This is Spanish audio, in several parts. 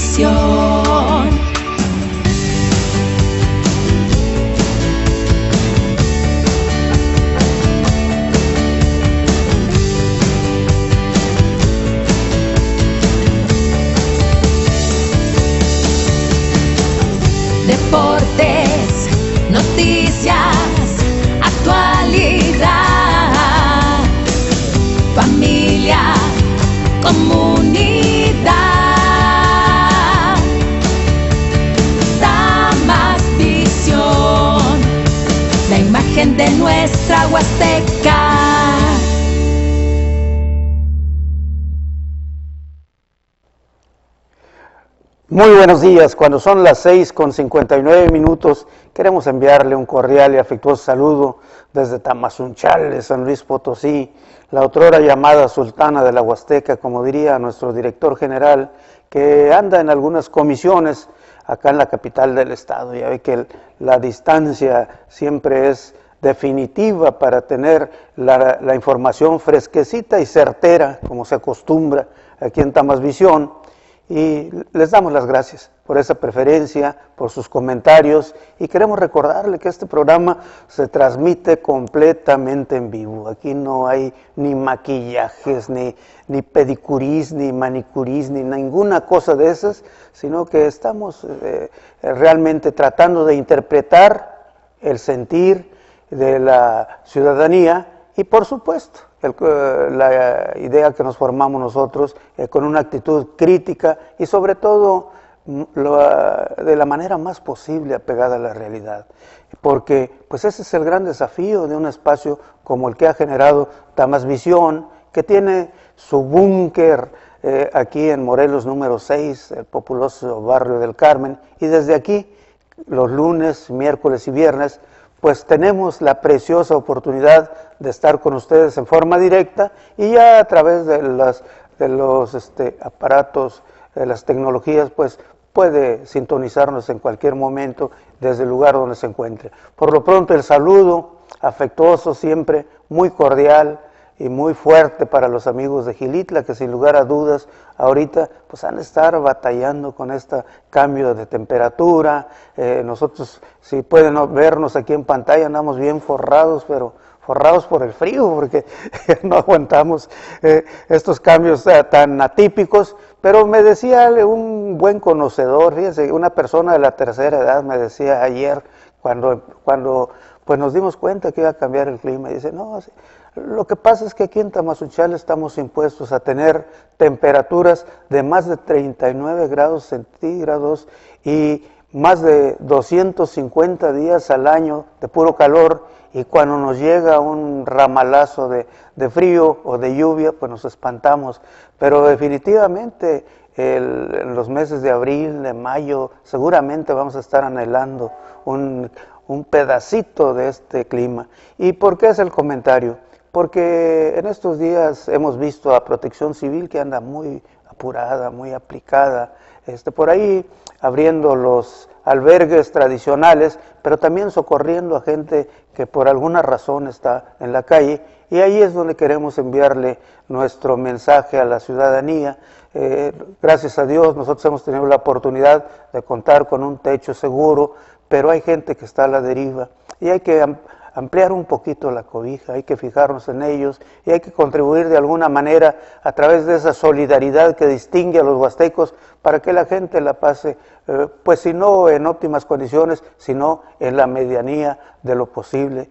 Visión. Deportes, noticias, actualidad, familia, comunidad. Tamas Visión, la imagen de nuestra Huasteca. Muy buenos días, cuando son las 6:59, queremos enviarle un cordial y afectuoso saludo desde Tamazunchale, San Luis Potosí, la otrora llamada Sultana de la Huasteca, como diría nuestro director general, que anda en algunas comisiones acá en la capital del estado. Ya ve que la distancia siempre es definitiva para tener la información fresquecita y certera, como se acostumbra aquí en Tamas Visión. Y les damos las gracias por esa preferencia, por sus comentarios, y queremos recordarle que este programa se transmite completamente en vivo. Aquí no hay ni maquillajes, ni pedicurís, ni manicurís, ni ninguna cosa de esas, sino que estamos realmente tratando de interpretar el sentir de la ciudadanía y, por supuesto, la idea que nos formamos nosotros con una actitud crítica y sobre todo de la manera más posible apegada a la realidad, porque pues ese es el gran desafío de un espacio como el que ha generado Tamas Visión, que tiene su búnker aquí en Morelos número 6, el populoso barrio del Carmen, y desde aquí los lunes, miércoles y viernes pues tenemos la preciosa oportunidad de estar con ustedes en forma directa y ya a través de los aparatos, de las tecnologías, pues puede sintonizarnos en cualquier momento desde el lugar donde se encuentre. Por lo pronto el saludo afectuoso siempre, muy cordial y muy fuerte para los amigos de Xilitla, que sin lugar a dudas ahorita pues han de estar batallando con este cambio de temperatura. Nosotros, si pueden vernos aquí en pantalla, andamos bien forrados, pero forrados por el frío, porque no aguantamos estos cambios tan atípicos. Pero me decía un buen conocedor, fíjense, una persona de la tercera edad me decía ayer, cuando pues nos dimos cuenta que iba a cambiar el clima, y dice, no, lo que pasa es que aquí en Tamazunchale estamos impuestos a tener temperaturas de más de 39 grados centígrados y más de 250 días al año de puro calor, y cuando nos llega un ramalazo de frío o de lluvia, pues nos espantamos. Pero definitivamente en los meses de abril, de mayo, seguramente vamos a estar anhelando un pedacito de este clima. ¿Y por qué es el comentario? Porque en estos días hemos visto a Protección Civil que anda muy apurada, muy aplicada, por ahí abriendo los albergues tradicionales, pero también socorriendo a gente que por alguna razón está en la calle, y ahí es donde queremos enviarle nuestro mensaje a la ciudadanía. Gracias a Dios nosotros hemos tenido la oportunidad de contar con un techo seguro, pero hay gente que está a la deriva y hay que ampliar un poquito la cobija, hay que fijarnos en ellos y hay que contribuir de alguna manera a través de esa solidaridad que distingue a los huastecos para que la gente la pase, pues si no en óptimas condiciones, sino en la medianía de lo posible,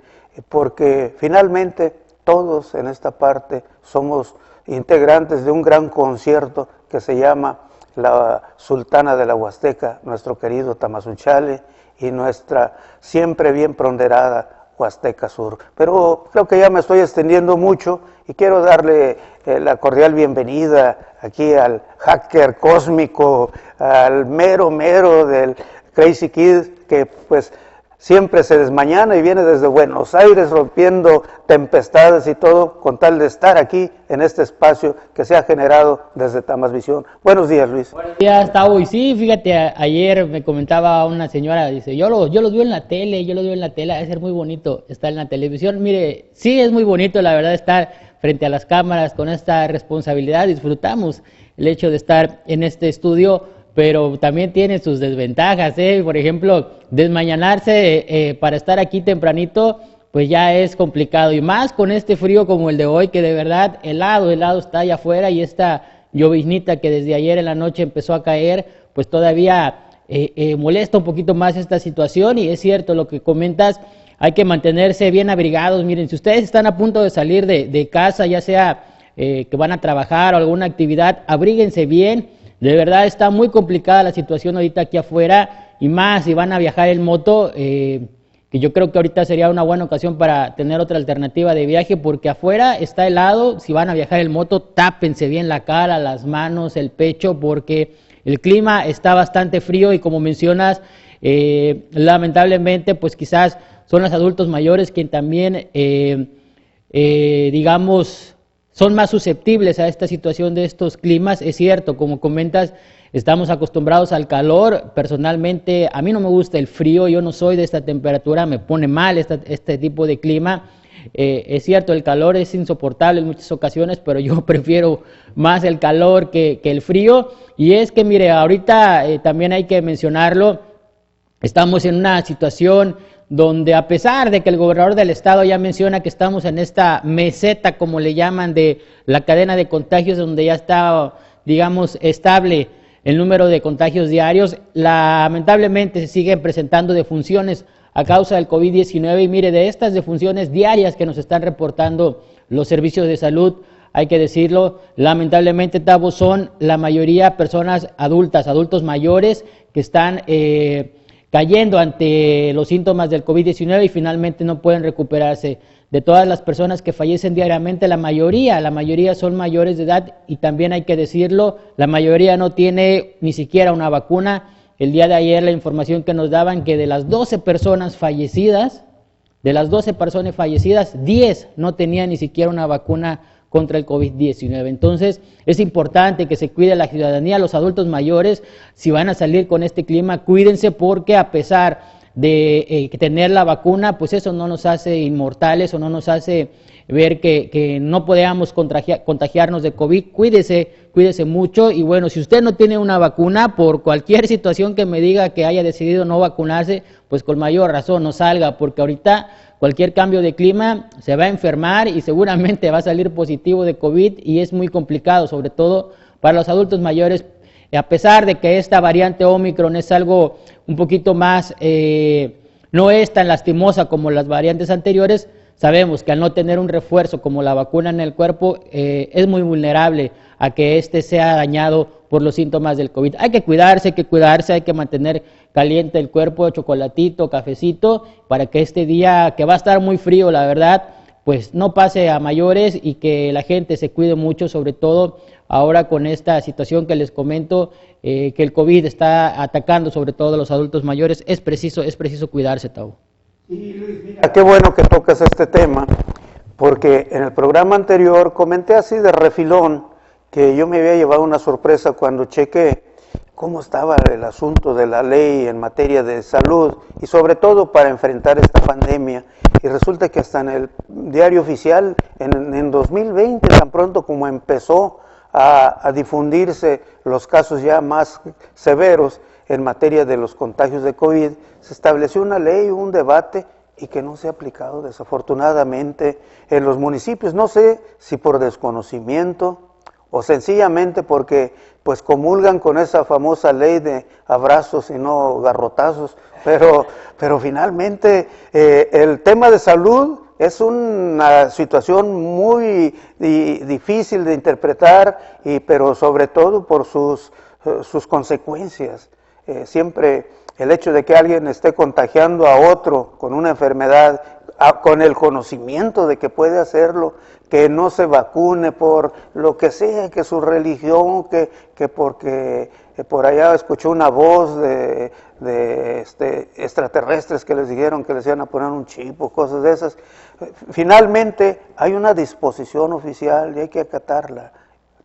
porque finalmente todos en esta parte somos integrantes de un gran concierto que se llama la Sultana de la Huasteca, nuestro querido Tamazunchale y nuestra siempre bien ponderada Huasteca Sur. Pero creo que ya me estoy extendiendo mucho y quiero darle la cordial bienvenida aquí al hacker cósmico, al mero del Crazy Kid, que pues siempre se desmañana y viene desde Buenos Aires rompiendo tempestades y todo con tal de estar aquí en este espacio que se ha generado desde Tamas Visión. Buenos días, Luis. Buenos días, Tavo. Y sí, fíjate, ayer me comentaba una señora, dice, yo los veo en la tele, debe ser muy bonito estar en la televisión. Mire, sí es muy bonito, la verdad, estar frente a las cámaras con esta responsabilidad, disfrutamos el hecho de estar en este estudio, pero también tiene sus desventajas, ¿eh? Por ejemplo, desmañanarse para estar aquí tempranito, pues ya es complicado, y más con este frío como el de hoy, que de verdad helado está allá afuera, y esta lloviznita que desde ayer en la noche empezó a caer, pues todavía molesta un poquito más esta situación. Y es cierto lo que comentas, hay que mantenerse bien abrigados. Miren, si ustedes están a punto de salir de casa, ya sea que van a trabajar o alguna actividad, abríguense bien. De verdad está muy complicada la situación ahorita aquí afuera, y más si van a viajar en moto, que yo creo que ahorita sería una buena ocasión para tener otra alternativa de viaje, porque afuera está helado. Si van a viajar en moto, tápense bien la cara, las manos, el pecho, porque el clima está bastante frío, y como mencionas, lamentablemente, pues quizás son los adultos mayores quienes también, digamos, son más susceptibles a esta situación de estos climas. Es cierto, como comentas, estamos acostumbrados al calor. Personalmente, a mí no me gusta el frío, yo no soy de esta temperatura, me pone mal este tipo de clima. Es cierto, el calor es insoportable en muchas ocasiones, pero yo prefiero más el calor que el frío. Y es que, mire, ahorita también hay que mencionarlo, estamos en una situación donde, a pesar de que el gobernador del estado ya menciona que estamos en esta meseta, como le llaman, de la cadena de contagios, donde ya está, digamos, estable el número de contagios diarios, lamentablemente se siguen presentando defunciones a causa del COVID-19. Y mire, de estas defunciones diarias que nos están reportando los servicios de salud, hay que decirlo, lamentablemente, Tavo, son la mayoría personas adultas, adultos mayores, que están cayendo ante los síntomas del COVID-19 y finalmente no pueden recuperarse. De todas las personas que fallecen diariamente, la mayoría son mayores de edad, y también hay que decirlo, la mayoría no tiene ni siquiera una vacuna. El día de ayer la información que nos daban, que de las 12 personas fallecidas, 10 no tenían ni siquiera una vacuna contra el COVID-19. Entonces, es importante que se cuide la ciudadanía, los adultos mayores. Si van a salir con este clima, cuídense, porque a pesar de tener la vacuna, pues eso no nos hace inmortales, o no nos hace ver que no podamos contagiarnos de COVID. Cuídese mucho. Y bueno, si usted no tiene una vacuna, por cualquier situación que me diga que haya decidido no vacunarse, pues con mayor razón no salga, porque ahorita cualquier cambio de clima se va a enfermar y seguramente va a salir positivo de COVID, y es muy complicado, sobre todo para los adultos mayores. A pesar de que esta variante Omicron es algo un poquito más, no es tan lastimosa como las variantes anteriores, sabemos que al no tener un refuerzo como la vacuna en el cuerpo, es muy vulnerable a que éste sea dañado por los síntomas del COVID. Hay que cuidarse, hay que mantener caliente el cuerpo, chocolatito, cafecito, para que este día, que va a estar muy frío, la verdad, pues no pase a mayores, y que la gente se cuide mucho, sobre todo ahora con esta situación que les comento, que el COVID está atacando sobre todo a los adultos mayores. Es preciso cuidarse, Tavo. Sí, Luis, mira, qué bueno que tocas este tema, porque en el programa anterior comenté así de refilón que yo me había llevado una sorpresa cuando chequé cómo estaba el asunto de la ley en materia de salud, y sobre todo para enfrentar esta pandemia. Y resulta que hasta en el diario oficial, en 2020, tan pronto como empezó a difundirse los casos ya más severos en materia de los contagios de COVID, se estableció una ley, un debate, y que no se ha aplicado desafortunadamente en los municipios. No sé si por desconocimiento o sencillamente porque pues comulgan con esa famosa ley de abrazos y no garrotazos, pero finalmente el tema de salud es una situación muy difícil de interpretar, pero sobre todo por sus consecuencias. Siempre el hecho de que alguien esté contagiando a otro con una enfermedad, con el conocimiento de que puede hacerlo, que no se vacune por lo que sea, que su religión, que porque por allá escuchó una voz de extraterrestres que les dijeron que les iban a poner un chip o cosas de esas. Finalmente hay una disposición oficial y hay que acatarla.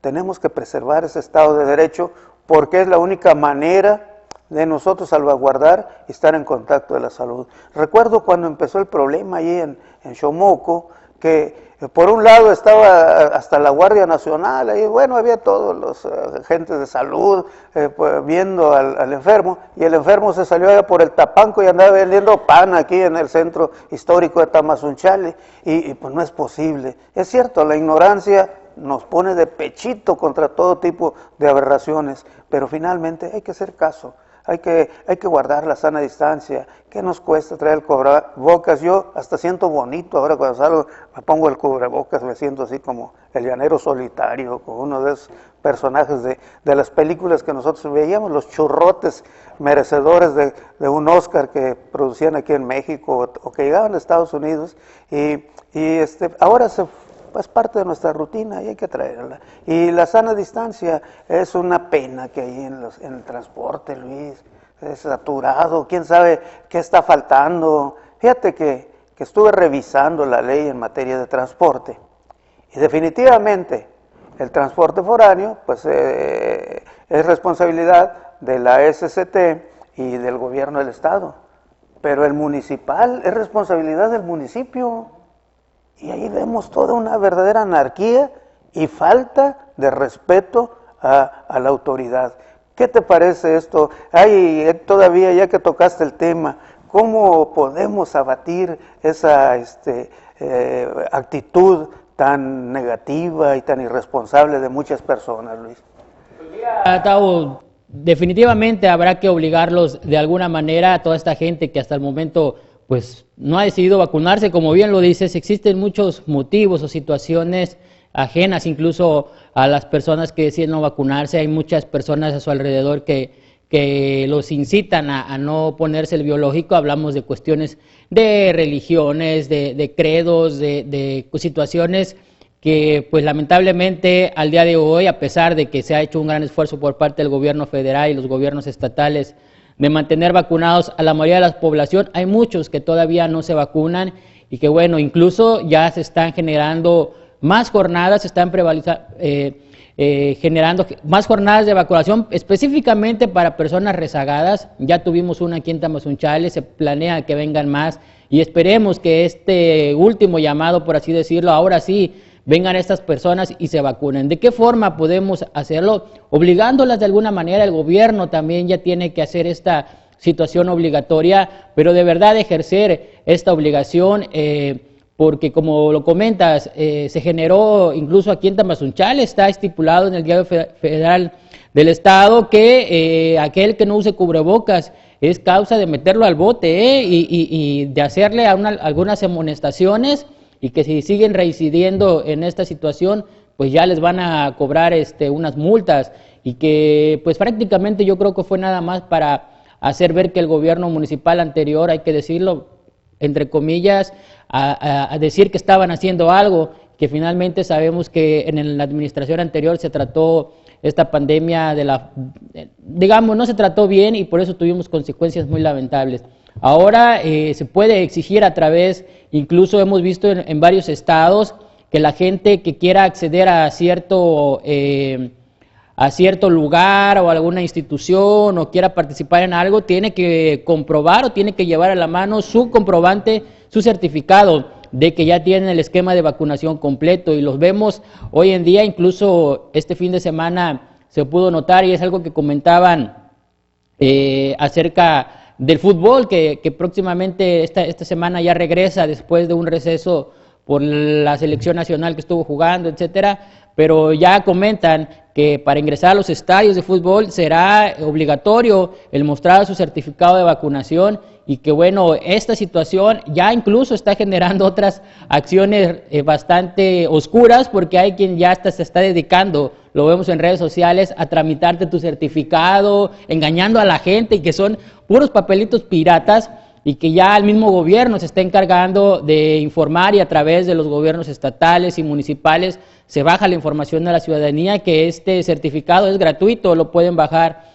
Tenemos que preservar ese Estado de Derecho, porque es la única manera de nosotros salvaguardar y estar en contacto de la salud. Recuerdo cuando empezó el problema allí en Xomoco, que por un lado estaba hasta la Guardia Nacional, ahí bueno, había todos los agentes de salud pues, viendo al enfermo, y el enfermo se salió allá por el Tapanco y andaba vendiendo pan aquí en el centro histórico de Tamazunchale, y pues no es posible. Es cierto, la ignorancia nos pone de pechito contra todo tipo de aberraciones, pero finalmente hay que hacer caso. Hay que guardar la sana distancia. ¿Qué nos cuesta traer el cubrebocas? Yo hasta siento bonito ahora cuando salgo, me pongo el cubrebocas, me siento así como el llanero solitario, como uno de esos personajes de las películas que nosotros veíamos, los churrotes merecedores de un Oscar que producían aquí en México o que llegaban a Estados Unidos, y ahora es parte de nuestra rutina y hay que traerla. Y la sana distancia es una pena que hay en el transporte, Luis, es saturado, quién sabe qué está faltando. Fíjate que estuve revisando la ley en materia de transporte y definitivamente el transporte foráneo pues es responsabilidad de la SCT y del gobierno del estado, pero el municipal es responsabilidad del municipio. Y ahí vemos toda una verdadera anarquía y falta de respeto a la autoridad. ¿Qué te parece esto? Hay todavía, ya que tocaste el tema, ¿cómo podemos abatir esa actitud tan negativa y tan irresponsable de muchas personas, Luis? Tavo, definitivamente habrá que obligarlos de alguna manera a toda esta gente que hasta el momento pues no ha decidido vacunarse. Como bien lo dices, existen muchos motivos o situaciones ajenas incluso a las personas que deciden no vacunarse. Hay muchas personas a su alrededor que los incitan a no ponerse el biológico. Hablamos de cuestiones de religiones, de credos, de situaciones que pues lamentablemente al día de hoy, a pesar de que se ha hecho un gran esfuerzo por parte del gobierno federal y los gobiernos estatales de mantener vacunados a la mayoría de la población, hay muchos que todavía no se vacunan y que bueno, incluso ya se están generando más jornadas, se están generando más jornadas de vacunación específicamente para personas rezagadas. Ya tuvimos una aquí en Tamazunchale, se planea que vengan más y esperemos que este último llamado, por así decirlo, ahora sí vengan estas personas y se vacunen. ¿De qué forma podemos hacerlo? Obligándolas de alguna manera. El gobierno también ya tiene que hacer esta situación obligatoria, pero de verdad ejercer esta obligación, porque como lo comentas, se generó incluso aquí en Tamazunchale, está estipulado en el Diario Federal del Estado que aquel que no use cubrebocas es causa de meterlo al bote y de hacerle algunas amonestaciones, y que si siguen reincidiendo en esta situación, pues ya les van a cobrar unas multas, y que pues prácticamente yo creo que fue nada más para hacer ver que el gobierno municipal anterior, hay que decirlo, entre comillas, a decir que estaban haciendo algo, que finalmente sabemos que en la administración anterior se trató esta pandemia digamos, no se trató bien y por eso tuvimos consecuencias muy lamentables. Ahora se puede exigir a través, incluso hemos visto en varios estados, que la gente que quiera acceder a cierto lugar o alguna institución o quiera participar en algo, tiene que comprobar o tiene que llevar a la mano su comprobante, su certificado de que ya tienen el esquema de vacunación completo, y los vemos hoy en día. Incluso este fin de semana se pudo notar, y es algo que comentaban acerca del fútbol, que próximamente esta semana ya regresa después de un receso por la selección nacional que estuvo jugando, etcétera, pero ya comentan que para ingresar a los estadios de fútbol será obligatorio el mostrar su certificado de vacunación, y que bueno, esta situación ya incluso está generando otras acciones bastante oscuras, porque hay quien ya hasta se está dedicando, lo vemos en redes sociales, a tramitarte tu certificado, engañando a la gente, y que son puros papelitos piratas, y que ya el mismo gobierno se está encargando de informar, y a través de los gobiernos estatales y municipales se baja la información a la ciudadanía que este certificado es gratuito, lo pueden bajar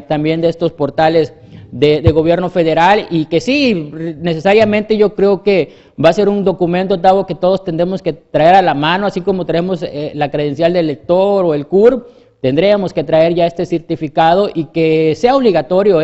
también de estos portales de gobierno federal, y que sí, necesariamente yo creo que va a ser un documento, Tavo, que todos tendremos que traer a la mano, así como traemos la credencial del elector o el CURP, tendríamos que traer ya este certificado y que sea obligatorio,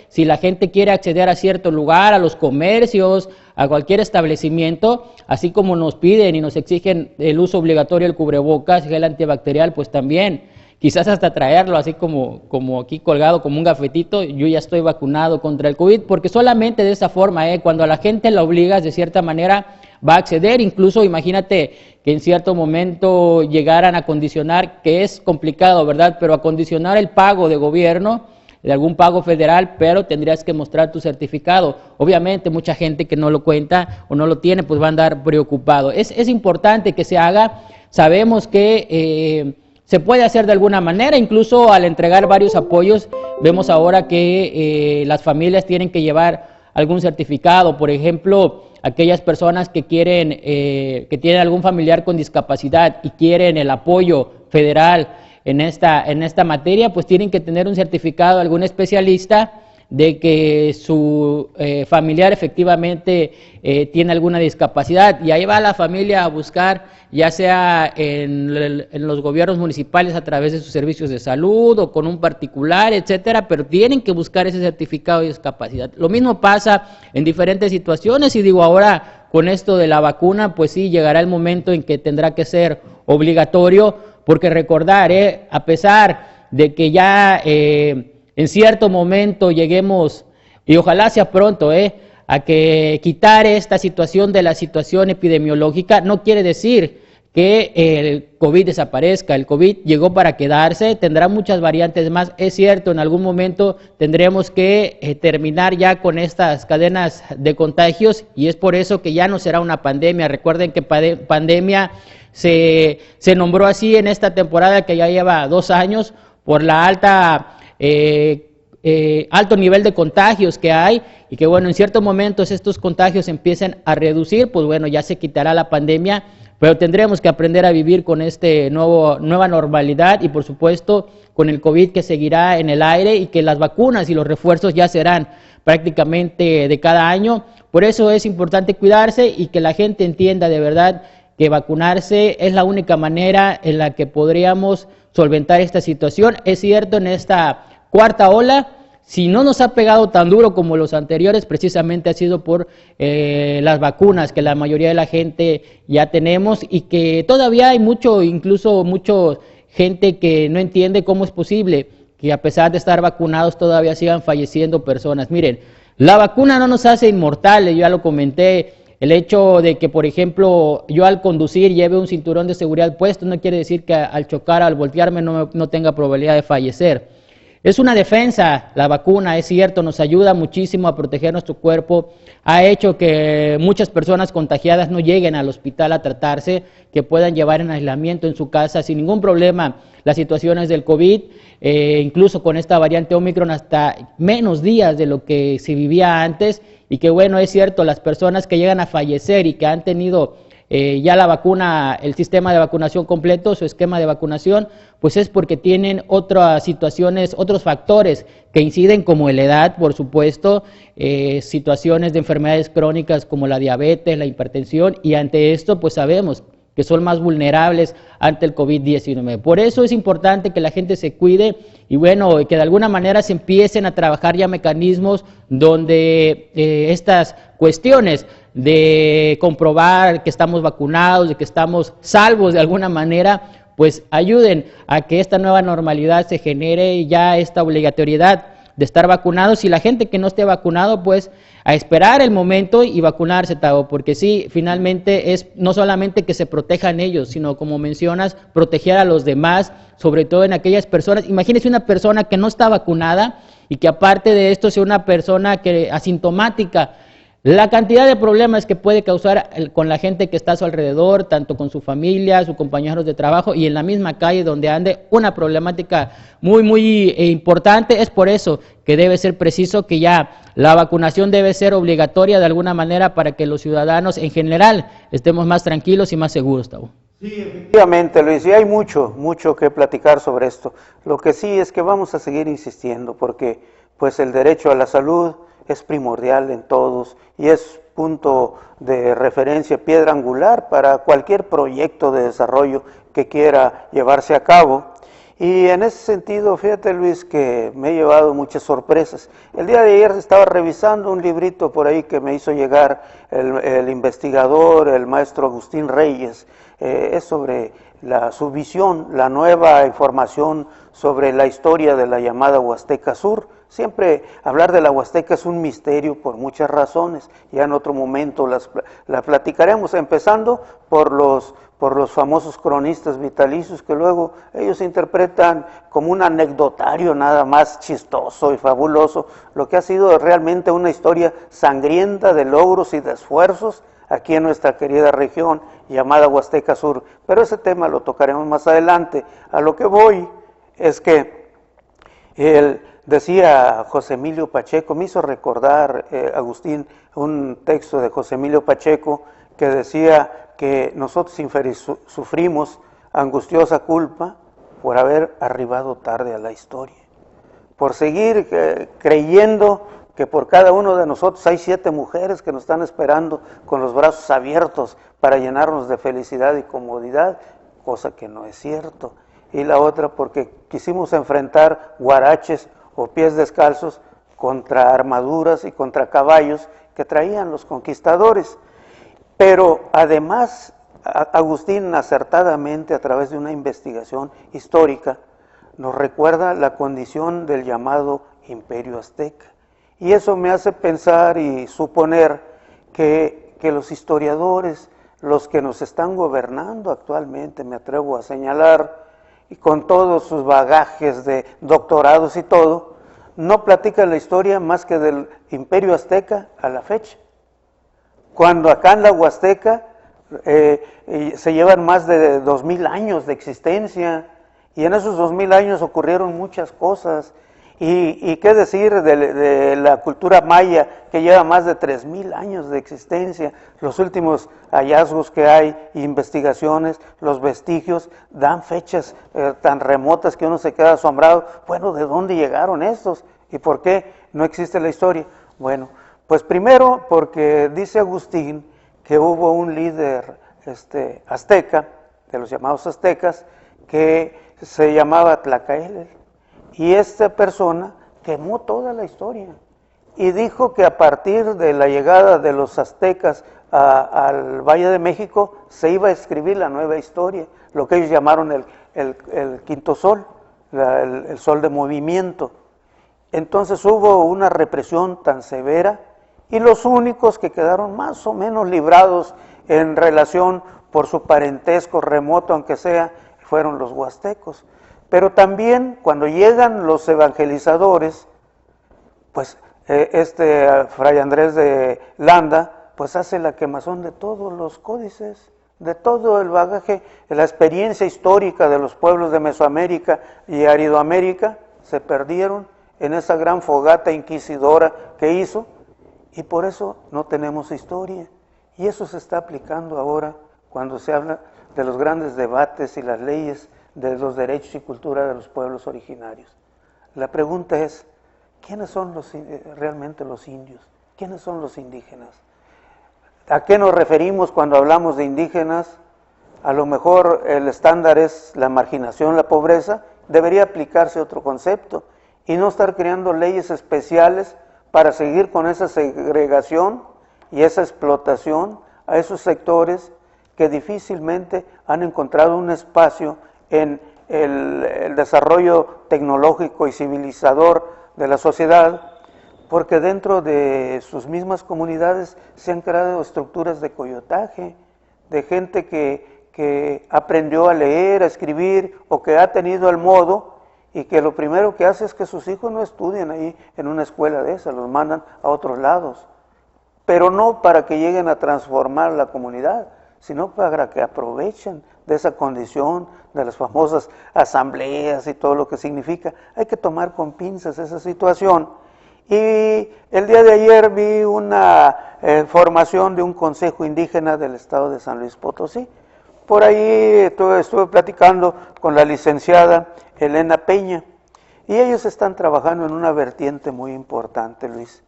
si la gente quiere acceder a cierto lugar, a los comercios, a cualquier establecimiento, así como nos piden y nos exigen el uso obligatorio del cubrebocas, gel antibacterial, pues también, quizás hasta traerlo así como aquí colgado, como un gafetito, yo ya estoy vacunado contra el COVID, porque solamente de esa forma, cuando a la gente la obligas de cierta manera, va a acceder. Incluso imagínate que en cierto momento llegaran a condicionar, que es complicado, ¿verdad? Pero a condicionar el pago de gobierno, de algún pago federal, pero tendrías que mostrar tu certificado. Obviamente mucha gente que no lo cuenta o no lo tiene, pues va a andar preocupado. Es importante que se haga. Sabemos que se puede hacer de alguna manera, incluso al entregar varios apoyos, vemos ahora que las familias tienen que llevar algún certificado. Por ejemplo, aquellas personas que quieren, que tienen algún familiar con discapacidad y quieren el apoyo federal en esta materia, pues tienen que tener un certificado de algún especialista de que su familiar efectivamente tiene alguna discapacidad, y ahí va la familia a buscar, ya sea en los gobiernos municipales a través de sus servicios de salud o con un particular, etcétera, pero tienen que buscar ese certificado de discapacidad. Lo mismo pasa en diferentes situaciones, y digo, ahora con esto de la vacuna, pues sí, llegará el momento en que tendrá que ser obligatorio, porque recordar, a pesar de que ya en cierto momento lleguemos, y ojalá sea pronto, a que quitar esta situación de la situación epidemiológica, no quiere decir que el COVID desaparezca. El COVID llegó para quedarse, tendrá muchas variantes más. Es cierto, en algún momento tendremos que terminar ya con estas cadenas de contagios, y es por eso que ya no será una pandemia. Recuerden que pandemia se nombró así en esta temporada que ya lleva 2 años por la alto nivel de contagios que hay, y que bueno, en ciertos momentos estos contagios empiecen a reducir, pues bueno, ya se quitará la pandemia, pero tendremos que aprender a vivir con nueva normalidad, y por supuesto con el COVID que seguirá en el aire, y que las vacunas y los refuerzos ya serán prácticamente de cada año. Por eso es importante cuidarse y que la gente entienda de verdad que vacunarse es la única manera en la que podríamos solventar esta situación. Es cierto, en esta cuarta ola, si no nos ha pegado tan duro como los anteriores, precisamente ha sido por las vacunas que la mayoría de la gente ya tenemos, y que todavía hay mucha gente que no entiende cómo es posible que a pesar de estar vacunados todavía sigan falleciendo personas. Miren, la vacuna no nos hace inmortales, yo ya lo comenté. El hecho de que, por ejemplo, yo al conducir lleve un cinturón de seguridad puesto no quiere decir que al chocar, al voltearme, no tenga probabilidad de fallecer. Es una defensa la vacuna, es cierto, nos ayuda muchísimo a proteger nuestro cuerpo, ha hecho que muchas personas contagiadas no lleguen al hospital a tratarse, que puedan llevar en aislamiento en su casa sin ningún problema las situaciones del COVID, incluso con esta variante Omicron hasta menos días de lo que se vivía antes. Y que bueno, es cierto, las personas que llegan a fallecer y que han tenido ya la vacuna, el sistema de vacunación completo, su esquema de vacunación, pues es porque tienen otras situaciones, otros factores que inciden, como la edad, por supuesto, situaciones de enfermedades crónicas como la diabetes, la hipertensión, y ante esto pues sabemos que son más vulnerables ante el COVID-19. Por eso es importante que la gente se cuide y bueno, que de alguna manera se empiecen a trabajar ya mecanismos donde estas cuestiones de comprobar que estamos vacunados, de que estamos salvos de alguna manera, pues ayuden a que esta nueva normalidad se genere ya esta obligatoriedad de estar vacunados, y la gente que no esté vacunado, pues a esperar el momento y vacunarse, Tavo, porque sí, finalmente es no solamente que se protejan ellos, sino como mencionas, proteger a los demás, sobre todo en aquellas personas. Imagínese una persona que no está vacunada y que aparte de esto sea una persona que asintomática. La cantidad de problemas que puede causar con la gente que está a su alrededor, tanto con su familia, sus compañeros de trabajo y en la misma calle donde ande, una problemática muy importante. Es por eso que debe ser preciso que ya la vacunación debe ser obligatoria de alguna manera para que los ciudadanos en general estemos más tranquilos y más seguros, Tavo. Sí, efectivamente, Luis, y hay mucho que platicar sobre esto. Lo que sí es que vamos a seguir insistiendo porque pues el derecho a la salud es primordial en todos y es punto de referencia, piedra angular para cualquier proyecto de desarrollo que quiera llevarse a cabo. Y en ese sentido, fíjate Luis, que me he llevado muchas sorpresas. El día de ayer estaba revisando un librito por ahí que me hizo llegar el investigador, el maestro Agustín Reyes. Es sobre su visión, la nueva información sobre la historia de la llamada Huasteca Sur. Siempre hablar de la Huasteca es un misterio por muchas razones. Ya en otro momento la platicaremos, empezando por los famosos cronistas vitalicios que luego ellos interpretan como un anecdotario nada más chistoso y fabuloso, lo que ha sido realmente una historia sangrienta de logros y de esfuerzos aquí en nuestra querida región llamada Huasteca Sur. Pero ese tema lo tocaremos más adelante. A lo que voy es que decía José Emilio Pacheco, me hizo recordar, Agustín, un texto de José Emilio Pacheco que decía que nosotros sufrimos angustiosa culpa por haber arribado tarde a la historia, por seguir creyendo que por cada uno de nosotros hay 7 mujeres que nos están esperando con los brazos abiertos para llenarnos de felicidad y comodidad, cosa que no es cierto. Y la otra porque quisimos enfrentar guaraches o pies descalzos contra armaduras y contra caballos que traían los conquistadores. Pero además, Agustín acertadamente a través de una investigación histórica nos recuerda la condición del llamado Imperio Azteca. Y eso me hace pensar y suponer que los historiadores, los que nos están gobernando actualmente, me atrevo a señalar, y con todos sus bagajes de doctorados y todo, no platican la historia más que del Imperio Azteca a la fecha. Cuando acá en la Huasteca se llevan más de 2000 años de existencia, y en esos 2000 años ocurrieron muchas cosas. Y qué decir de la cultura maya, que lleva más de 3000 años de existencia. Los últimos hallazgos que hay, investigaciones, los vestigios, dan fechas tan remotas que uno se queda asombrado. Bueno, ¿de dónde llegaron estos? ¿Y por qué no existe la historia? Bueno, pues primero porque dice Agustín que hubo un líder azteca, de los llamados aztecas, que se llamaba Tlacaelel. Y esta persona quemó toda la historia y dijo que a partir de la llegada de los aztecas al Valle de México se iba a escribir la nueva historia, lo que ellos llamaron el quinto sol, el sol de movimiento. Entonces hubo una represión tan severa y los únicos que quedaron más o menos librados en relación por su parentesco remoto, aunque sea, fueron los huastecos. Pero también cuando llegan los evangelizadores, pues Fray Andrés de Landa, pues hace la quemazón de todos los códices, de todo el bagaje, la experiencia histórica de los pueblos de Mesoamérica y Aridoamérica, se perdieron en esa gran fogata inquisidora que hizo, y por eso no tenemos historia. Y eso se está aplicando ahora cuando se habla de los grandes debates y las leyes de los derechos y cultura de los pueblos originarios. La pregunta es, ¿quiénes son realmente los indios? ¿Quiénes son los indígenas? ¿A qué nos referimos cuando hablamos de indígenas? A lo mejor el estándar es la marginación, la pobreza. Debería aplicarse otro concepto y no estar creando leyes especiales para seguir con esa segregación y esa explotación a esos sectores que difícilmente han encontrado un espacio en el desarrollo tecnológico y civilizador de la sociedad, porque dentro de sus mismas comunidades se han creado estructuras de coyotaje, de gente que aprendió a leer, a escribir, o que ha tenido el modo, y que lo primero que hace es que sus hijos no estudien ahí en una escuela de esas, los mandan a otros lados, pero no para que lleguen a transformar la comunidad, sino para que aprovechen de esa condición, de las famosas asambleas y todo lo que significa. Hay que tomar con pinzas esa situación. Y el día de ayer vi una formación de un consejo indígena del estado de San Luis Potosí. Por ahí estuve platicando con la licenciada Elena Peña, y ellos están trabajando en una vertiente muy importante, Luis.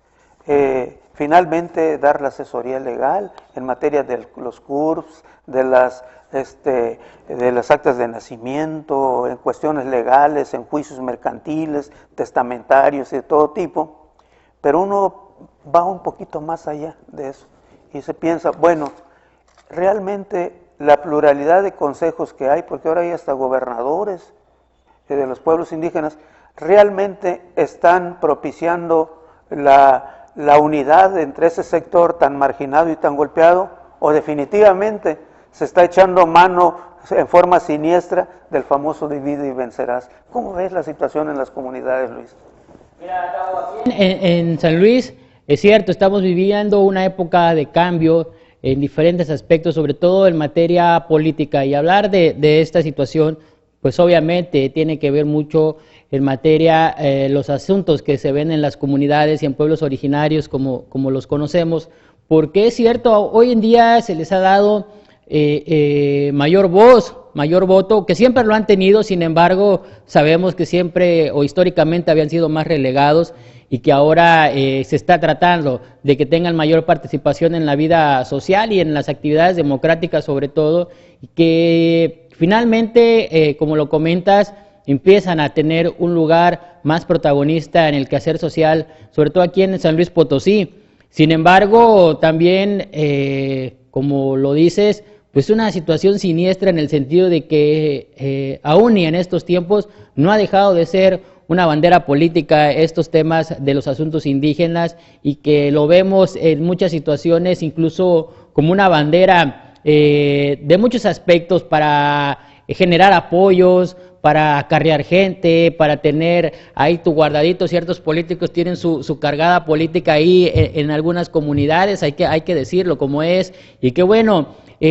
finalmente dar la asesoría legal en materia de los CURPS, de las actas de nacimiento, en cuestiones legales, en juicios mercantiles, testamentarios y de todo tipo, pero uno va un poquito más allá de eso y se piensa, bueno, realmente la pluralidad de consejos que hay, porque ahora hay hasta gobernadores de los pueblos indígenas, realmente están propiciando la unidad entre ese sector tan marginado y tan golpeado, o definitivamente se está echando mano en forma siniestra del famoso divide y vencerás. ¿Cómo ves la situación en las comunidades, Luis? Mira, en San Luis, es cierto, estamos viviendo una época de cambio en diferentes aspectos, sobre todo en materia política, y hablar de esta situación, pues obviamente tiene que ver mucho en materia los asuntos que se ven en las comunidades y en pueblos originarios como los conocemos, porque es cierto, hoy en día se les ha dado mayor voz, mayor voto, que siempre lo han tenido, sin embargo, sabemos que siempre o históricamente habían sido más relegados y que ahora se está tratando de que tengan mayor participación en la vida social y en las actividades democráticas sobre todo, y que finalmente, como lo comentas, empiezan a tener un lugar más protagonista en el quehacer social, sobre todo aquí en San Luis Potosí. Sin embargo, también, como lo dices, pues una situación siniestra en el sentido de que aún y en estos tiempos no ha dejado de ser una bandera política estos temas de los asuntos indígenas, y que lo vemos en muchas situaciones incluso como una bandera de muchos aspectos para generar apoyos, para acarrear gente, para tener ahí tu guardadito. Ciertos políticos tienen su cargada política ahí en algunas comunidades, hay que decirlo como es, y que bueno,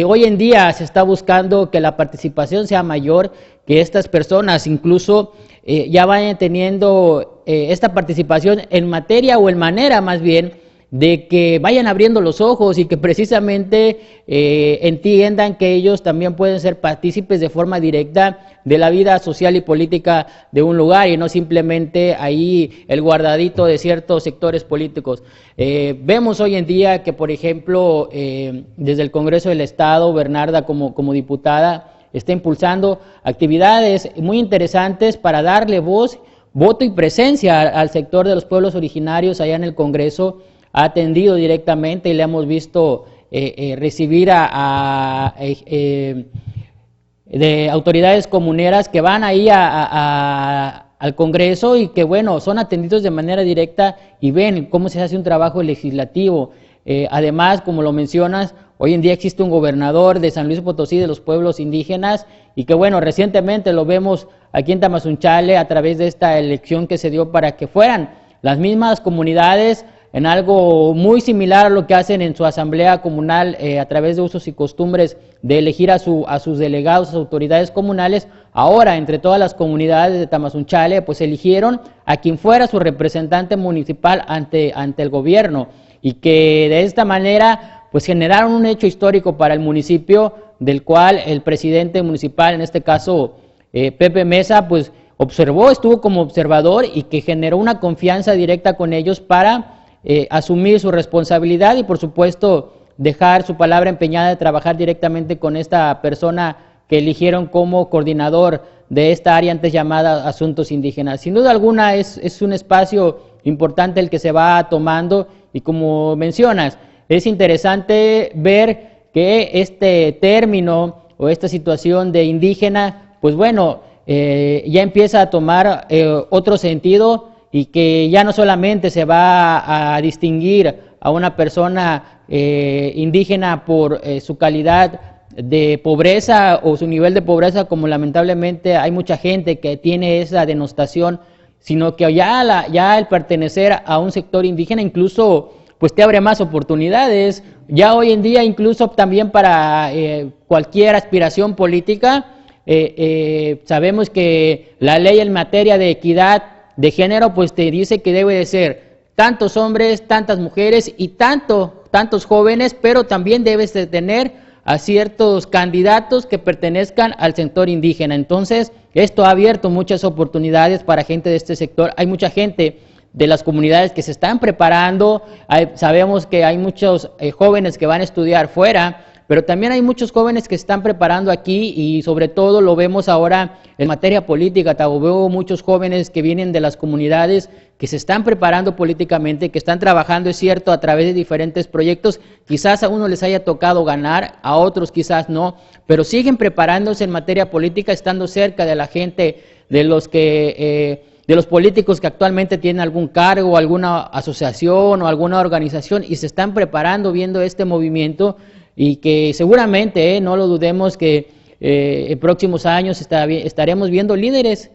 hoy en día se está buscando que la participación sea mayor, que estas personas incluso ya vayan teniendo esta participación en materia o en manera más bien de que vayan abriendo los ojos y que precisamente entiendan que ellos también pueden ser partícipes de forma directa de la vida social y política de un lugar, y no simplemente ahí el guardadito de ciertos sectores políticos. Vemos hoy en día que, por ejemplo, desde el Congreso del Estado, Bernarda como diputada está impulsando actividades muy interesantes para darle voz, voto y presencia al sector de los pueblos originarios allá en el Congreso. Ha atendido directamente y le hemos visto recibir de autoridades comuneras que van ahí al Congreso y que, bueno, son atendidos de manera directa y ven cómo se hace un trabajo legislativo. Además, como lo mencionas, hoy en día existe un gobernador de San Luis Potosí de los pueblos indígenas, y que, bueno, recientemente lo vemos aquí en Tamazunchale a través de esta elección que se dio para que fueran las mismas comunidades, en algo muy similar a lo que hacen en su asamblea comunal a través de usos y costumbres de elegir a sus delegados, a sus autoridades comunales. Ahora, entre todas las comunidades de Tamazunchale, pues eligieron a quien fuera su representante municipal ante el gobierno, y que de esta manera pues generaron un hecho histórico para el municipio, del cual el presidente municipal, en este caso Pepe Mesa, pues observó, estuvo como observador, y que generó una confianza directa con ellos para asumir su responsabilidad y, por supuesto, dejar su palabra empeñada de trabajar directamente con esta persona que eligieron como coordinador de esta área antes llamada Asuntos Indígenas. Sin duda alguna es un espacio importante el que se va tomando, y como mencionas, es interesante ver que este término o esta situación de indígena, pues bueno, ya empieza a tomar otro sentido, y que ya no solamente se va a distinguir a una persona indígena por su calidad de pobreza o su nivel de pobreza, como lamentablemente hay mucha gente que tiene esa denostación, sino que ya el pertenecer a un sector indígena incluso pues te abre más oportunidades. Ya hoy en día incluso también para cualquier aspiración política, sabemos que la ley en materia de equidad de género pues te dice que debe de ser tantos hombres, tantas mujeres y tantos jóvenes, pero también debes de tener a ciertos candidatos que pertenezcan al sector indígena. Entonces, esto ha abierto muchas oportunidades para gente de este sector. Hay mucha gente de las comunidades que se están preparando. Sabemos que hay muchos jóvenes que van a estudiar fuera, pero también hay muchos jóvenes que se están preparando aquí y sobre todo lo vemos ahora en materia política. Veo muchos jóvenes que vienen de las comunidades que se están preparando políticamente, que están trabajando, es cierto, a través de diferentes proyectos. Quizás a uno les haya tocado ganar, a otros quizás no, pero siguen preparándose en materia política, estando cerca de la gente, de los políticos que actualmente tienen algún cargo, alguna asociación o alguna organización y se están preparando viendo este movimiento y que seguramente, no lo dudemos, que en próximos años estaremos viendo líderes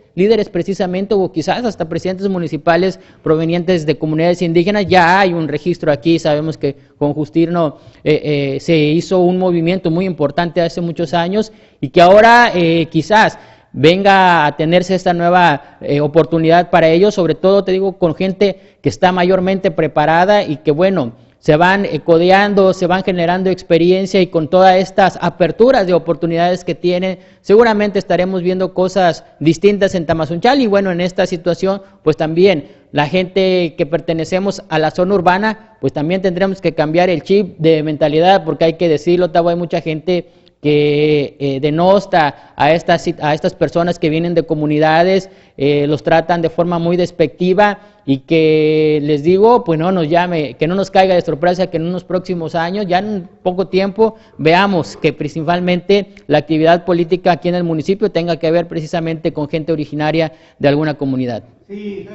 precisamente, o quizás hasta presidentes municipales provenientes de comunidades indígenas. Ya hay un registro aquí, sabemos que con Justino se hizo un movimiento muy importante hace muchos años y que ahora quizás venga a tenerse esta nueva oportunidad para ellos, sobre todo, te digo, con gente que está mayormente preparada y que, bueno, se van codeando, se van generando experiencia y con todas estas aperturas de oportunidades que tienen, seguramente estaremos viendo cosas distintas en Tamazunchal y bueno, en esta situación, pues también la gente que pertenecemos a la zona urbana, pues también tendremos que cambiar el chip de mentalidad, porque hay que decirlo, Tavo, hay mucha gente que denosta a estas personas que vienen de comunidades, los tratan de forma muy despectiva y que les digo, pues no nos llame, que no nos caiga de sorpresa que en unos próximos años, ya en poco tiempo, veamos que principalmente la actividad política aquí en el municipio tenga que ver precisamente con gente originaria de alguna comunidad. Sí,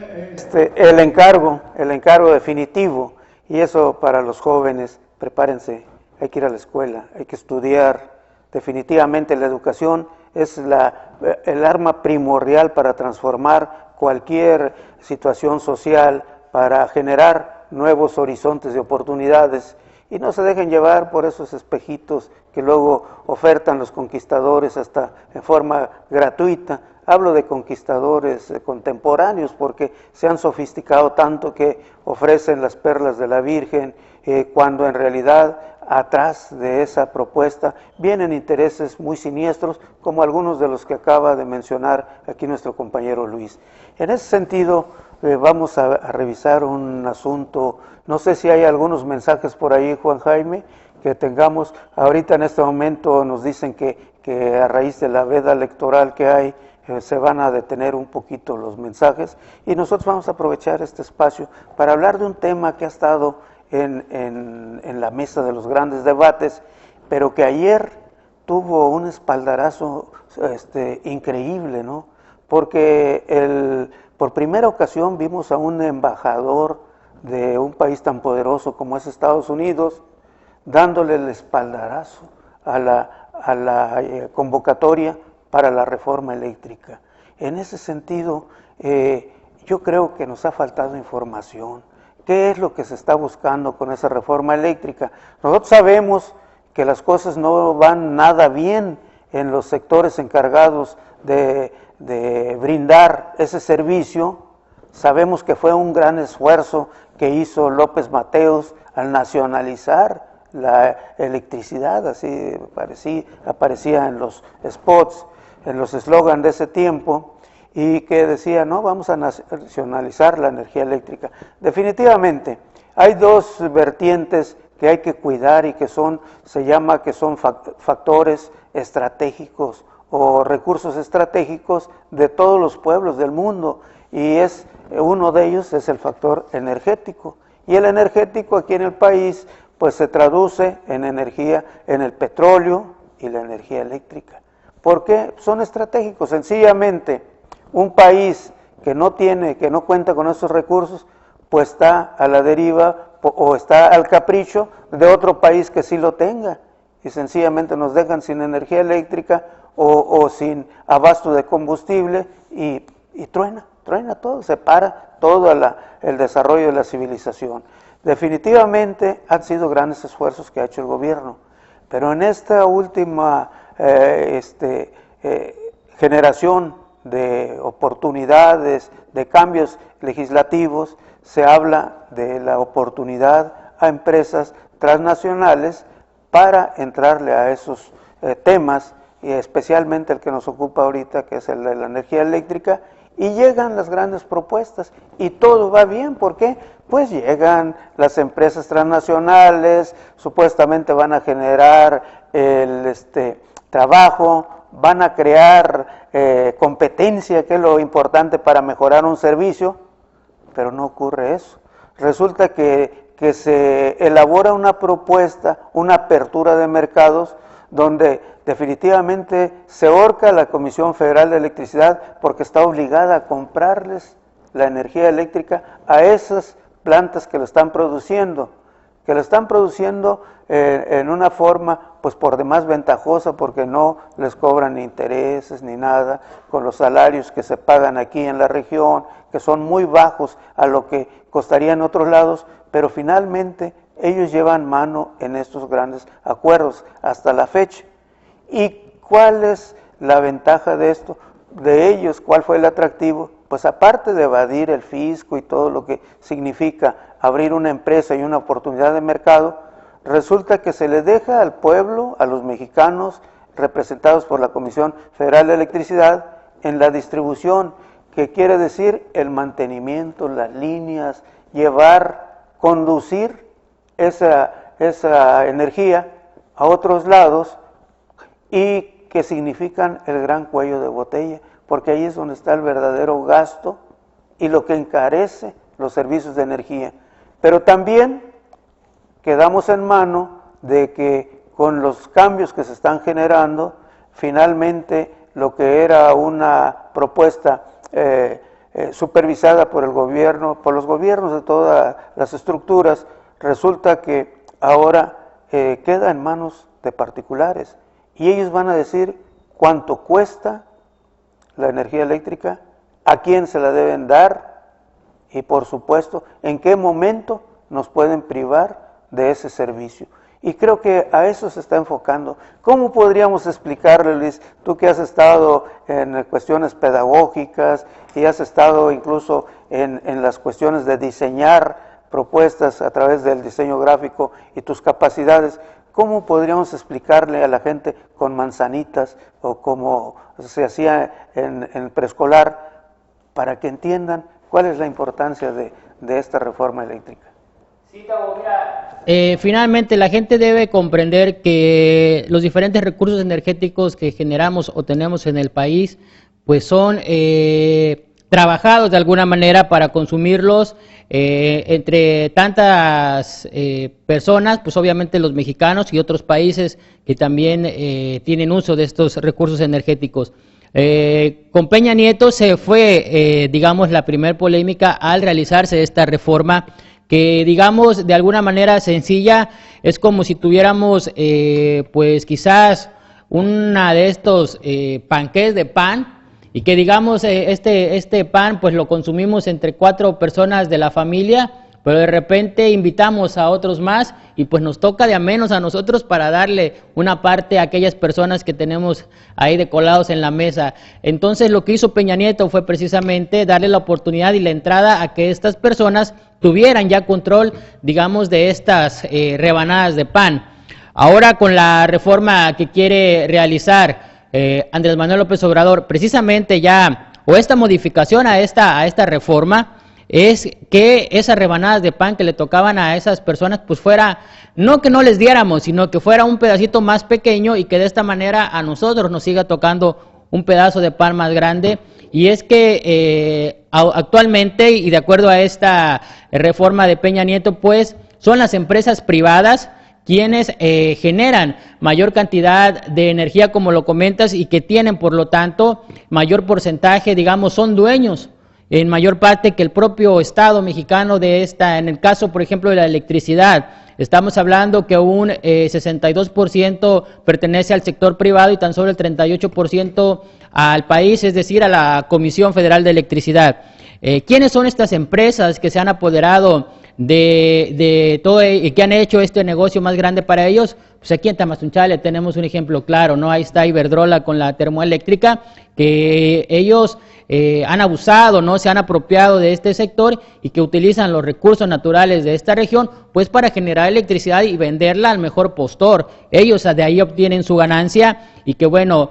el encargo definitivo, y eso para los jóvenes, prepárense, hay que ir a la escuela, hay que estudiar. Definitivamente la educación es el arma primordial para transformar cualquier situación social, para generar nuevos horizontes de oportunidades y no se dejen llevar por esos espejitos que luego ofertan los conquistadores hasta en forma gratuita. Hablo de conquistadores contemporáneos porque se han sofisticado tanto que ofrecen las perlas de la Virgen cuando en realidad atrás de esa propuesta vienen intereses muy siniestros, como algunos de los que acaba de mencionar aquí nuestro compañero Luis. En ese sentido, vamos a revisar un asunto, no sé si hay algunos mensajes por ahí, Juan Jaime, que tengamos. Ahorita en este momento nos dicen que a raíz de la veda electoral que hay, se van a detener un poquito los mensajes y nosotros vamos a aprovechar este espacio para hablar de un tema que ha estado en la mesa de los grandes debates, pero que ayer tuvo un espaldarazo increíble, ¿no? Porque por primera ocasión vimos a un embajador de un país tan poderoso como es Estados Unidos dándole el espaldarazo a la convocatoria para la reforma eléctrica. En ese sentido, yo creo que nos ha faltado información. ¿Qué es lo que se está buscando con esa reforma eléctrica? Nosotros sabemos que las cosas no van nada bien en los sectores encargados de brindar ese servicio. Sabemos que fue un gran esfuerzo que hizo López Mateos al nacionalizar la electricidad, así aparecía en los spots, en los eslogans de ese tiempo, y que decía, no, vamos a nacionalizar la energía eléctrica. Definitivamente, hay dos vertientes que hay que cuidar y que son factores estratégicos o recursos estratégicos de todos los pueblos del mundo, y uno de ellos es el factor energético. Y el energético aquí en el país, pues se traduce en energía, en el petróleo y la energía eléctrica. ¿Por qué? Son estratégicos, sencillamente. Un país que no cuenta con esos recursos, pues está a la deriva o está al capricho de otro país que sí lo tenga. Y sencillamente nos dejan sin energía eléctrica o sin abasto de combustible y truena todo, se para todo el desarrollo de la civilización. Definitivamente han sido grandes esfuerzos que ha hecho el gobierno, pero en esta última generación de oportunidades, de cambios legislativos, se habla de la oportunidad a empresas transnacionales para entrarle a esos temas, y especialmente el que nos ocupa ahorita, que es el de la energía eléctrica, y llegan las grandes propuestas y todo va bien. ¿Por qué? Pues llegan las empresas transnacionales, supuestamente van a generar el trabajo, van a crear competencia, que es lo importante para mejorar un servicio, pero no ocurre eso. Resulta que se elabora una propuesta, una apertura de mercados, donde definitivamente se ahorca la Comisión Federal de Electricidad porque está obligada a comprarles la energía eléctrica a esas plantas que lo están produciendo, en una forma pues por demás ventajosa, porque no les cobran ni intereses ni nada, con los salarios que se pagan aquí en la región, que son muy bajos a lo que costaría en otros lados, pero finalmente ellos llevan mano en estos grandes acuerdos hasta la fecha. ¿Y cuál es la ventaja de esto? De ellos, ¿cuál fue el atractivo? Pues aparte de evadir el fisco y todo lo que significa abrir una empresa y una oportunidad de mercado, resulta que se le deja al pueblo, a los mexicanos, representados por la Comisión Federal de Electricidad, en la distribución, que quiere decir el mantenimiento, las líneas, conducir esa energía a otros lados, y que significan el gran cuello de botella, porque ahí es donde está el verdadero gasto y lo que encarece los servicios de energía. Pero también quedamos en mano de que con los cambios que se están generando, finalmente lo que era una propuesta supervisada por el gobierno, por los gobiernos de todas las estructuras, resulta que ahora queda en manos de particulares, y ellos van a decir cuánto cuesta la energía eléctrica, a quién se la deben dar y por supuesto en qué momento nos pueden privar de ese servicio. Y creo que a eso se está enfocando. ¿Cómo podríamos explicarle, Luis, tú que has estado en cuestiones pedagógicas y has estado incluso en las cuestiones de diseñar propuestas a través del diseño gráfico y tus capacidades? ¿Cómo podríamos explicarle a la gente con manzanitas o como se hacía en preescolar para que entiendan cuál es la importancia de esta reforma eléctrica? Sí, Tavo, mira, finalmente la gente debe comprender que los diferentes recursos energéticos que generamos o tenemos en el país pues son trabajados de alguna manera para consumirlos entre tantas personas, pues obviamente los mexicanos y otros países que también tienen uso de estos recursos energéticos. Con Peña Nieto se fue, digamos, la primer polémica al realizarse esta reforma que, digamos, de alguna manera sencilla, es como si tuviéramos, pues quizás una de estos panqués de pan, y que digamos este pan pues lo consumimos entre 4 personas de la familia, pero de repente invitamos a otros más y pues nos toca de a menos a nosotros para darle una parte a aquellas personas que tenemos ahí de colados en la mesa. Entonces lo que hizo Peña Nieto fue precisamente darle la oportunidad y la entrada a que estas personas tuvieran ya control, digamos, de estas rebanadas de pan. Ahora con la reforma que quiere realizar Andrés Manuel López Obrador, precisamente ya, o esta modificación a esta reforma, es que esas rebanadas de pan que le tocaban a esas personas, pues fuera, no que no les diéramos, sino que fuera un pedacito más pequeño y que de esta manera a nosotros nos siga tocando un pedazo de pan más grande. Y es que actualmente, y de acuerdo a esta reforma de Peña Nieto, pues son las empresas privadas quienes generan mayor cantidad de energía, como lo comentas, y que tienen, por lo tanto, mayor porcentaje, digamos, son dueños en mayor parte que el propio Estado mexicano de en el caso, por ejemplo, de la electricidad. Estamos hablando que un 62% pertenece al sector privado y tan solo el 38% al país, es decir, a la Comisión Federal de Electricidad. ¿Quiénes son estas empresas que se han apoderado de todo y que han hecho este negocio más grande para ellos? Pues aquí en Tamazunchale tenemos un ejemplo claro, ¿no? Ahí está Iberdrola con la termoeléctrica, que ellos han abusado, ¿no? Se han apropiado de este sector y que utilizan los recursos naturales de esta región, pues para generar electricidad y venderla al mejor postor. Ellos de ahí obtienen su ganancia y que bueno,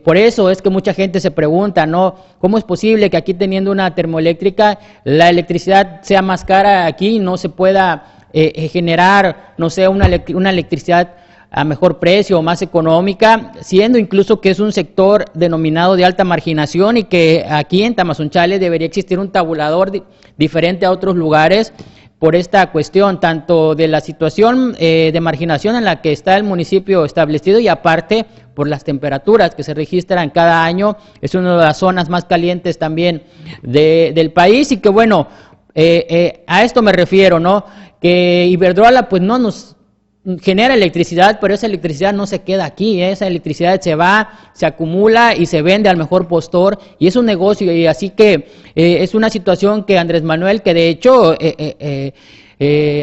por eso es que mucha gente se pregunta, ¿no? ¿Cómo es posible que aquí teniendo una termoeléctrica la electricidad sea más cara aquí y no se pueda generar, no sé, una electricidad a mejor precio o más económica, siendo incluso que es un sector denominado de alta marginación y que aquí en Tamazunchale debería existir un tabulador diferente a otros lugares por esta cuestión, tanto de la situación de marginación en la que está el municipio establecido y aparte por las temperaturas que se registran cada año, es una de las zonas más calientes también del país y que bueno, a esto me refiero, ¿no? Que Iberdrola pues no nos genera electricidad, pero esa electricidad no se queda aquí, esa electricidad se va, se acumula y se vende al mejor postor y es un negocio y así que es una situación que Andrés Manuel, que de hecho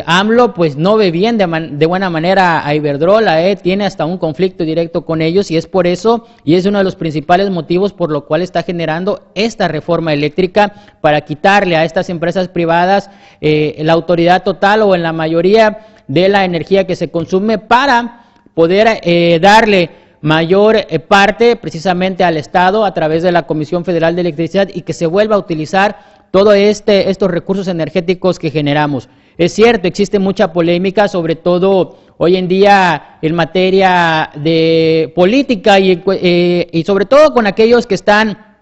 AMLO pues no ve bien de buena manera a Iberdrola, tiene hasta un conflicto directo con ellos y es por eso y es uno de los principales motivos por lo cual está generando esta reforma eléctrica para quitarle a estas empresas privadas la autoridad total o en la mayoría de la energía que se consume para poder darle mayor parte precisamente al Estado a través de la Comisión Federal de Electricidad y que se vuelva a utilizar todos estos recursos energéticos que generamos. Es cierto, existe mucha polémica, sobre todo hoy en día en materia de política y sobre todo con aquellos que están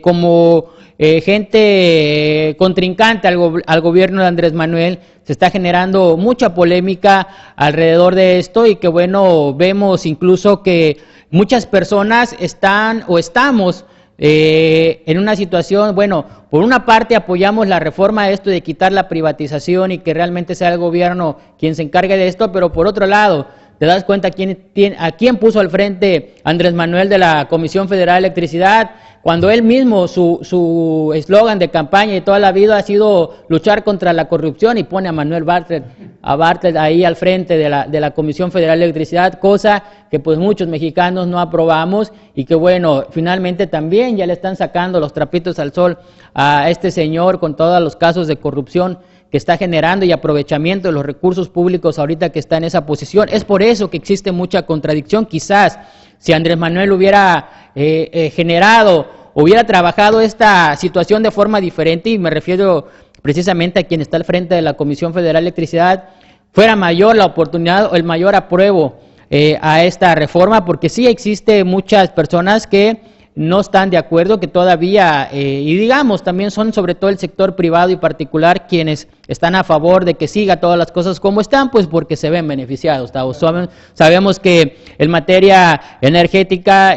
como gente contrincante al gobierno de Andrés Manuel. Se está generando mucha polémica alrededor de esto y que bueno, vemos incluso que muchas personas están o estamos en una situación, bueno, por una parte apoyamos la reforma de esto de quitar la privatización y que realmente sea el gobierno quien se encargue de esto, pero por otro lado, te das cuenta a quién puso al frente Andrés Manuel de la Comisión Federal de Electricidad, cuando él mismo, su eslogan de campaña y toda la vida ha sido luchar contra la corrupción y pone a Manuel Bartlett ahí al frente de la Comisión Federal de Electricidad, cosa que pues muchos mexicanos no aprobamos y que bueno, finalmente también ya le están sacando los trapitos al sol a este señor con todos los casos de corrupción que está generando y aprovechamiento de los recursos públicos ahorita que está en esa posición. Es por eso que existe mucha contradicción. Quizás si Andrés Manuel hubiera hubiera trabajado esta situación de forma diferente, y me refiero precisamente a quien está al frente de la Comisión Federal de Electricidad, fuera mayor la oportunidad o el mayor apruebo a esta reforma, porque sí existe muchas personas que no están de acuerdo, que todavía, y digamos, también son sobre todo el sector privado y particular quienes están a favor de que siga todas las cosas como están, pues porque se ven beneficiados. Sabemos que en materia energética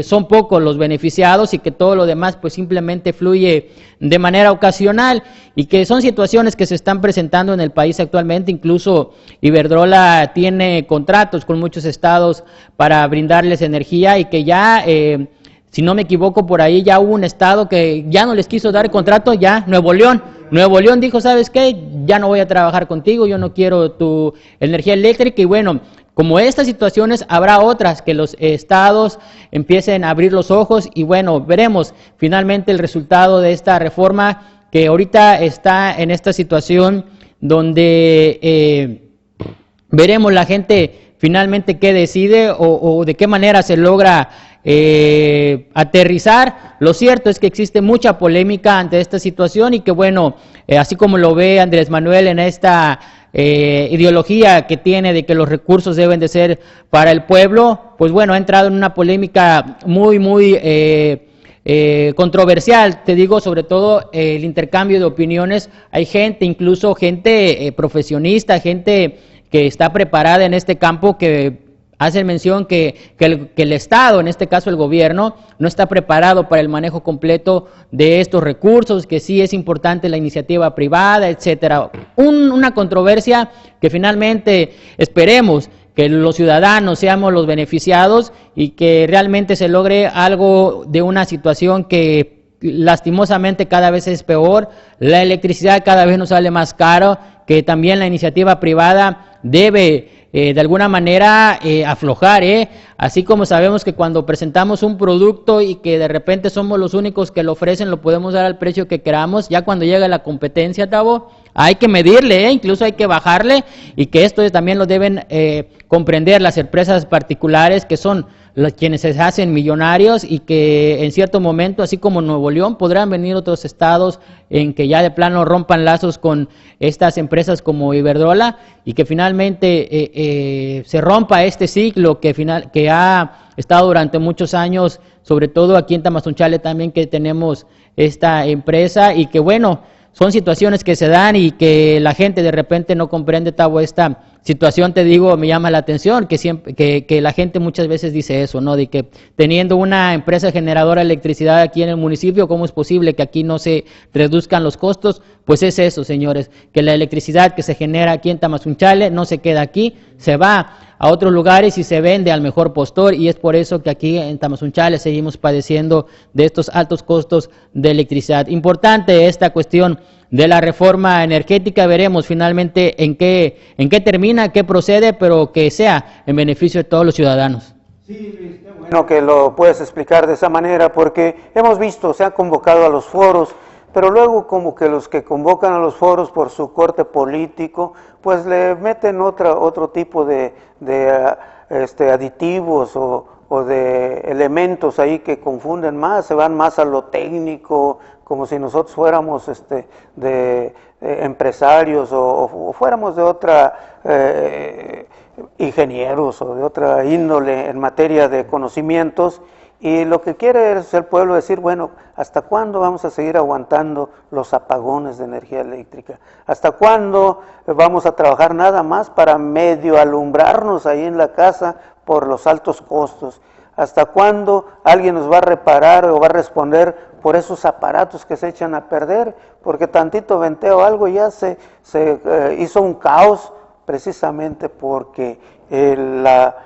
son pocos los beneficiados y que todo lo demás pues simplemente fluye de manera ocasional y que son situaciones que se están presentando en el país actualmente. Incluso Iberdrola tiene contratos con muchos estados para brindarles energía y que ya si no me equivoco, por ahí ya hubo un estado que ya no les quiso dar el contrato, ya Nuevo León dijo, ¿sabes qué? Ya no voy a trabajar contigo, yo no quiero tu energía eléctrica. Y bueno, como estas situaciones, habrá otras que los estados empiecen a abrir los ojos y bueno, veremos finalmente el resultado de esta reforma que ahorita está en esta situación donde veremos la gente finalmente qué decide o de qué manera se logra aterrizar. Lo cierto es que existe mucha polémica ante esta situación y que bueno, así como lo ve Andrés Manuel en esta ideología que tiene de que los recursos deben de ser para el pueblo, pues bueno, ha entrado en una polémica muy controversial, te digo, sobre todo el intercambio de opiniones. Hay gente, incluso gente profesionista, gente que está preparada en este campo, que hacen mención que el Estado, en este caso el gobierno, no está preparado para el manejo completo de estos recursos, que sí es importante la iniciativa privada, etcétera. Una controversia que finalmente esperemos que los ciudadanos seamos los beneficiados y que realmente se logre algo de una situación que lastimosamente cada vez es peor. La electricidad cada vez nos sale más caro, que también la iniciativa privada debe de alguna manera aflojar, así como sabemos que cuando presentamos un producto y que de repente somos los únicos que lo ofrecen, lo podemos dar al precio que queramos, ya cuando llega la competencia, Tavo, hay que medirle, incluso hay que bajarle, y que esto también lo deben comprender las empresas particulares, que son quienes se hacen millonarios, y que en cierto momento, así como Nuevo León, podrán venir otros estados en que ya de plano rompan lazos con estas empresas como Iberdrola, y que finalmente se rompa este ciclo que ha estado durante muchos años, sobre todo aquí en Tamazunchale también, que tenemos esta empresa, y que bueno, son situaciones que se dan y que la gente de repente no comprende, Tavo, esta situación, te digo, me llama la atención, que la gente muchas veces dice eso, ¿no? De que teniendo una empresa generadora de electricidad aquí en el municipio, ¿cómo es posible que aquí no se reduzcan los costos? Pues es eso, señores, que la electricidad que se genera aquí en Tamazunchale no se queda aquí, se va a otros lugares y se vende al mejor postor, y es por eso que aquí en Tamazunchale seguimos padeciendo de estos altos costos de electricidad. Importante esta cuestión de la reforma energética, veremos finalmente en qué termina, qué procede, pero que sea en beneficio de todos los ciudadanos. Sí, Luis, qué bueno que lo puedes explicar de esa manera, porque hemos visto, se han convocado a los foros, pero luego como que los que convocan a los foros por su corte político, pues le meten otro tipo de aditivos o de elementos ahí que confunden más, se van más a lo técnico, como si nosotros fuéramos empresarios o fuéramos de otra ingenieros o de otra índole en materia de conocimientos. Y lo que quiere es el pueblo decir, bueno, ¿hasta cuándo vamos a seguir aguantando los apagones de energía eléctrica? ¿Hasta cuándo vamos a trabajar nada más para medio alumbrarnos ahí en la casa por los altos costos? ¿Hasta cuándo alguien nos va a reparar o va a responder por esos aparatos que se echan a perder? Porque tantito venteo algo ya se hizo un caos, precisamente porque la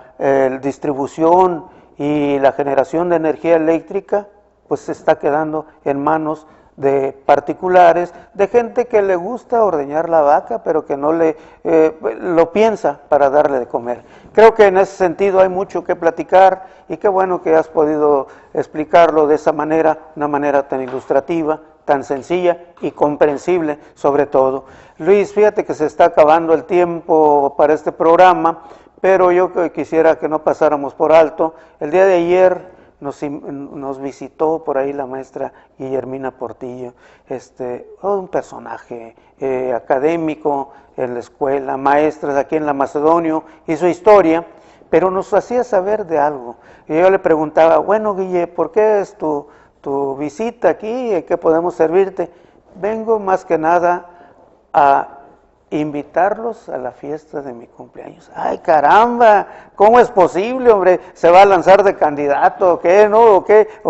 distribución y la generación de energía eléctrica pues se está quedando en manos de particulares, de gente que le gusta ordeñar la vaca, pero que no lo piensa para darle de comer. Creo que en ese sentido hay mucho que platicar, y qué bueno que has podido explicarlo de esa manera, una manera tan ilustrativa, tan sencilla y comprensible sobre todo. Luis, fíjate que se está acabando el tiempo para este programa, pero yo quisiera que no pasáramos por alto. El día de ayer nos visitó por ahí la maestra Guillermina Portillo, un personaje académico en la escuela, maestra aquí en la Macedonio, hizo historia, pero nos hacía saber de algo. Y yo le preguntaba, bueno, Guille, ¿por qué es tu visita aquí? ¿En qué podemos servirte? Vengo más que nada a invitarlos a la fiesta de mi cumpleaños. ¡Ay, caramba! ¿Cómo es posible, hombre? ¿Se va a lanzar de candidato o qué? ¿No? ¿O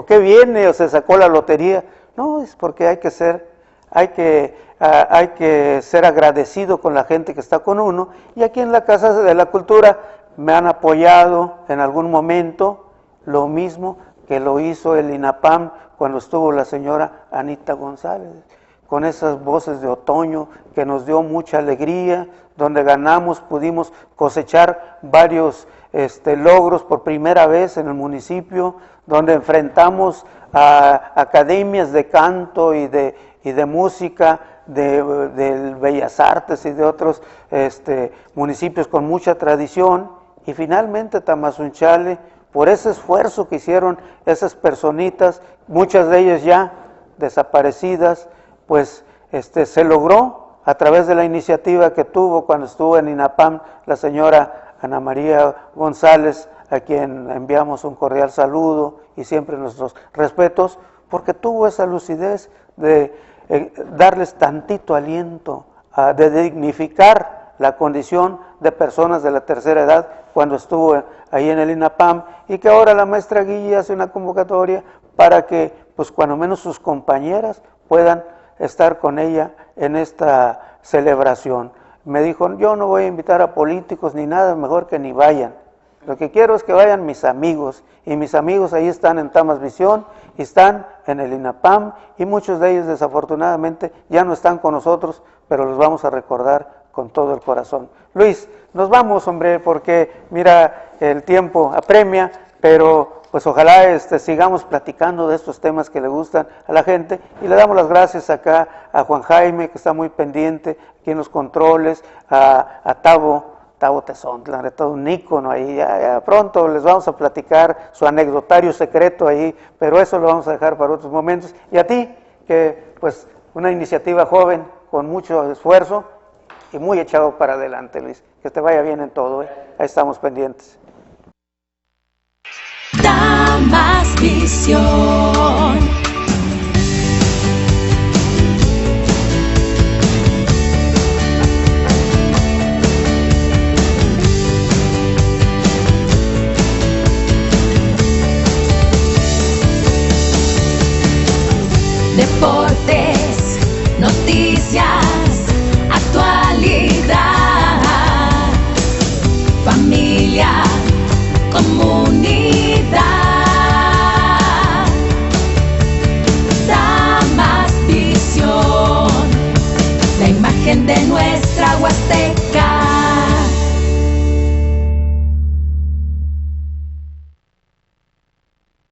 qué viene? ¿O se sacó la lotería? No, es porque hay que ser agradecido con la gente que está con uno, y aquí en la Casa de la Cultura me han apoyado en algún momento, lo mismo que lo hizo el INAPAM cuando estuvo la señora Anita González, con esas voces de otoño que nos dio mucha alegría, donde pudimos cosechar varios logros por primera vez en el municipio, donde enfrentamos a academias de canto y de música, de Bellas Artes y de otros municipios con mucha tradición, y finalmente Tamazunchale, por ese esfuerzo que hicieron esas personitas, muchas de ellas ya desaparecidas, pues se logró a través de la iniciativa que tuvo cuando estuvo en INAPAM la señora Ana María González, a quien enviamos un cordial saludo y siempre nuestros respetos, porque tuvo esa lucidez de darles tantito aliento, de dignificar la condición de personas de la tercera edad cuando estuvo ahí en el INAPAM, y que ahora la maestra Guille hace una convocatoria para que, pues cuando menos sus compañeras puedan estar con ella en esta celebración. Me dijo, yo no voy a invitar a políticos ni nada, mejor que ni vayan. Lo que quiero es que vayan mis amigos, y mis amigos ahí están en Tamasvisión, y están en el INAPAM, y muchos de ellos desafortunadamente ya no están con nosotros, pero los vamos a recordar con todo el corazón. Luis, nos vamos, hombre, porque mira, el tiempo apremia, pero pues ojalá sigamos platicando de estos temas que le gustan a la gente, y le damos las gracias acá a Juan Jaime, que está muy pendiente aquí en los controles, a Tavo Tezontla, todo un ícono ahí. Ya pronto les vamos a platicar su anecdotario secreto ahí, pero eso lo vamos a dejar para otros momentos. Y a ti, que pues una iniciativa joven, con mucho esfuerzo y muy echado para adelante, Luis. Que te vaya bien en todo, ¿eh? Ahí estamos pendientes. Da más visión. Deportes, noticias, actualidad, familia, comunidad. Da más visión, la imagen de nuestra Huasteca.